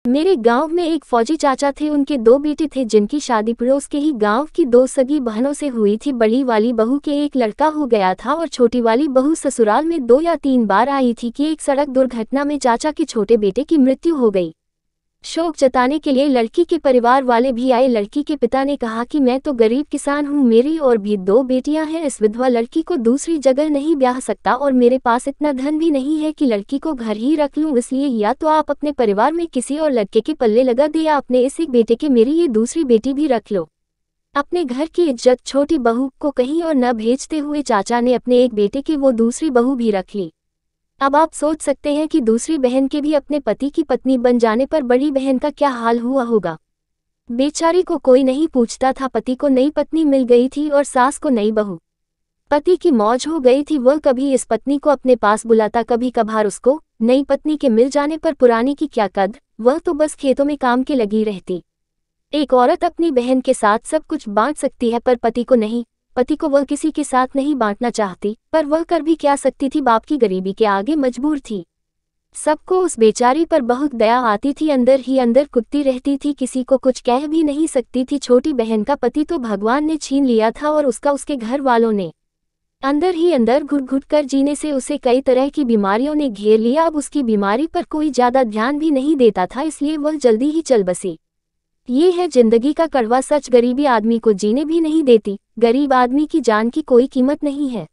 मेरे गांव में एक फौजी चाचा थे। उनके दो बेटे थे जिनकी शादी पड़ोस के ही गांव की दो सगी बहनों से हुई थी। बड़ी वाली बहू के एक लड़का हो गया था और छोटी वाली बहू ससुराल में 2 या 3 बार आई थी कि एक सड़क दुर्घटना में चाचा के छोटे बेटे की मृत्यु हो गई। शोक जताने के लिए लड़की के परिवार वाले भी आए। लड़की के पिता ने कहा कि मैं तो गरीब किसान हूँ, मेरी और भी 2 बेटियां हैं, इस विधवा लड़की को दूसरी जगह नहीं ब्याह सकता और मेरे पास इतना धन भी नहीं है कि लड़की को घर ही रख लूँ, इसलिए या तो आप अपने परिवार में किसी और लड़के के पल्ले लगा दे या अपने इस एक बेटे के मेरी ये दूसरी बेटी भी रख लो। अपने घर की इज्जत छोटी बहू को कहीं और न भेजते हुए चाचा ने अपने एक बेटे की वो दूसरी बहू भी रख ली। अब आप सोच सकते हैं कि दूसरी बहन के भी अपने पति की पत्नी बन जाने पर बड़ी बहन का क्या हाल हुआ होगा। बेचारी को कोई नहीं पूछता था। पति को नई पत्नी मिल गई थी और सास को नई बहू। पति की मौज हो गई थी। वह कभी इस पत्नी को अपने पास बुलाता, कभी कभार उसको। नई पत्नी के मिल जाने पर पुरानी की क्या कद्र, वह तो बस खेतों में काम के लगी रहती। एक औरत अपनी बहन के साथ सब कुछ बांट सकती है पर पति को नहीं। पति को वह किसी के साथ नहीं बांटना चाहती, पर वह कर भी क्या सकती थी, बाप की गरीबी के आगे मजबूर थी। सबको उस बेचारी पर बहुत दया आती थी, अंदर ही अंदर कुटती रहती थी, किसी को कुछ कह भी नहीं सकती थी। छोटी बहन का पति तो भगवान ने छीन लिया था और उसका उसके घर वालों ने। अंदर ही अंदर घुट घुट कर जीने से उसे कई तरह की बीमारियों ने घेर लिया। अब उसकी बीमारी पर कोई ज्यादा ध्यान भी नहीं देता था, इसलिए वह जल्दी ही चल बसी। ये है जिंदगी का कड़वा सच, गरीबी आदमी को जीने भी नहीं देती। गरीब आदमी की जान की कोई कीमत नहीं है।